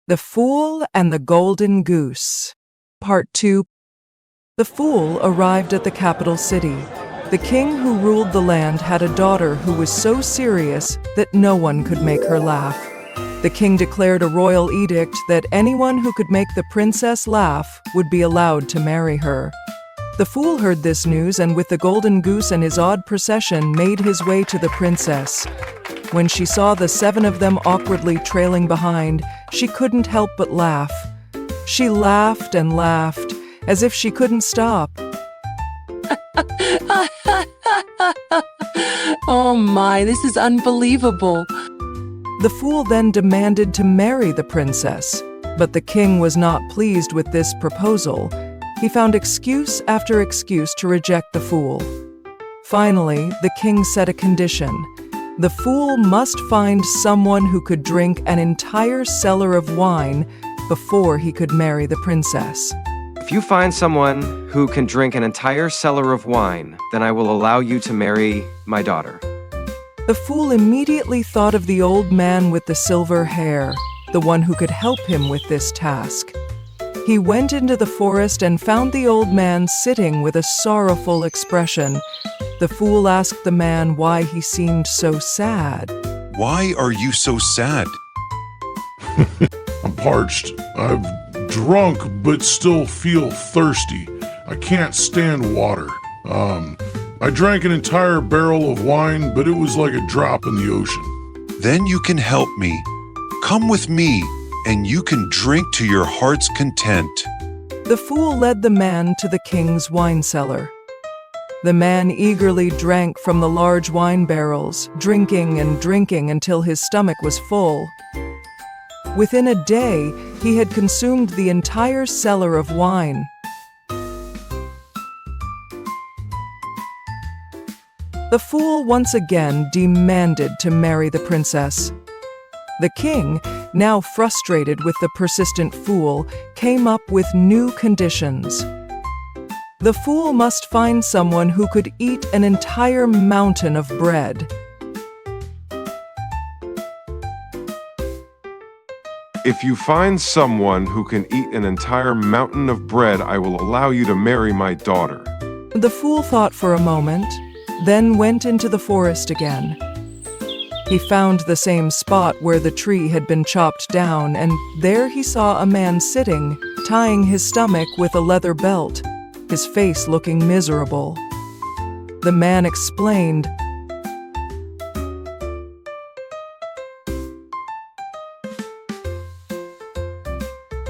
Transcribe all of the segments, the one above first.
The Fool and the Golden Goose. Part 2. The fool arrived at the capital city. The king who ruled the land had a daughter who was so serious that no one could make her laugh. The king declared a royal edict that anyone who could make the princess laugh would be allowed to marry her. The fool heard this news and with the golden goose and his odd procession made his way to the princess. When she saw the 7 of them awkwardly trailing behind, she couldn't help but laugh. She laughed and laughed, as if she couldn't stop. Oh my, this is unbelievable. The fool then demanded to marry the princess, but the king was not pleased with this proposal. He found excuse after excuse to reject the fool. Finally, the king set a condition. The fool must find someone who could drink an entire cellar of wine before he could marry the princess. If you find someone who can drink an entire cellar of wine, then I will allow you to marry my daughter. The fool immediately thought of the old man with the silver hair, the one who could help him with this task. He went into the forest and found the old man sitting with a sorrowful expression. The fool asked the man why he seemed so sad. Why are you so sad? I'm parched. I've drunk but still feel thirsty. I can't stand water. I drank an entire barrel of wine, but it was like a drop in the ocean. Then you can help me. Come with me, and you can drink to your heart's content. The fool led the man to the king's wine cellar. The man eagerly drank from the large wine barrels, drinking and drinking until his stomach was full. Within a day, he had consumed the entire cellar of wine. The fool once again demanded to marry the princess. The king, now frustrated with the persistent fool, came up with new conditions. The fool must find someone who could eat an entire mountain of bread. If you find someone who can eat an entire mountain of bread, I will allow you to marry my daughter. The fool thought for a moment, then went into the forest again. He found the same spot where the tree had been chopped down, and there he saw a man sitting, tying his stomach with a leather belt, his face looking miserable. The man explained,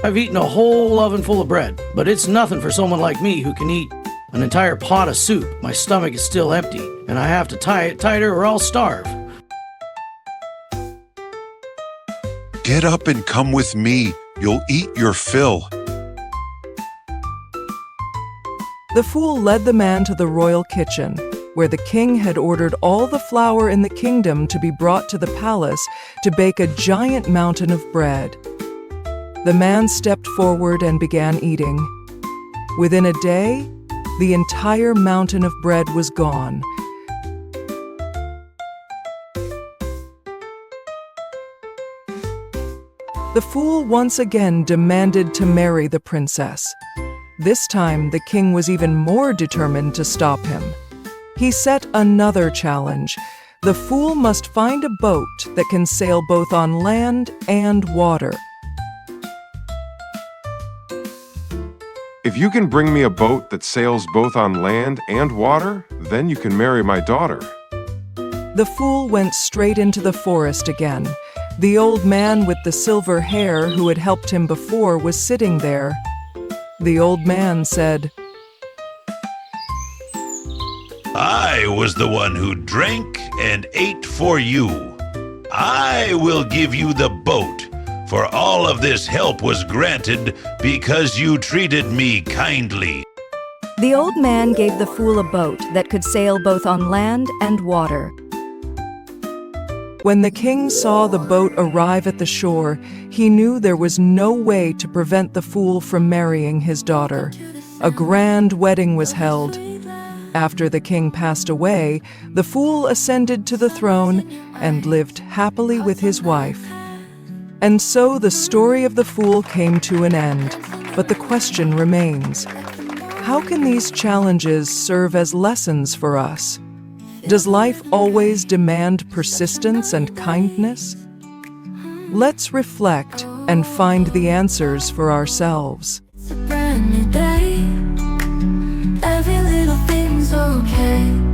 I've eaten a whole oven full of bread, but it's nothing for someone like me who can eat an entire pot of soup. My stomach is still empty, and I have to tie it tighter or I'll starve. Get up and come with me. You'll eat your fill. The fool led the man to the royal kitchen, where the king had ordered all the flour in the kingdom to be brought to the palace to bake a giant mountain of bread. The man stepped forward and began eating. Within a day, the entire mountain of bread was gone. The fool once again demanded to marry the princess. This time, the king was even more determined to stop him. He set another challenge. The fool must find a boat that can sail both on land and water. If you can bring me a boat that sails both on land and water, then you can marry my daughter. The fool went straight into the forest again. The old man with the silver hair who had helped him before was sitting there. The old man said, I was the one who drank and ate for you. I will give you the boat, for all of this help was granted because you treated me kindly. The old man gave the fool a boat that could sail both on land and water. When the king saw the boat arrive at the shore, he knew there was no way to prevent the fool from marrying his daughter. A grand wedding was held. After the king passed away, the fool ascended to the throne and lived happily with his wife. And so the story of the fool came to an end, but the question remains: how can these challenges serve as lessons for us? Does life always demand persistence and kindness? Let's reflect and find the answers for ourselves. It's a brand new day. Every little thing's okay.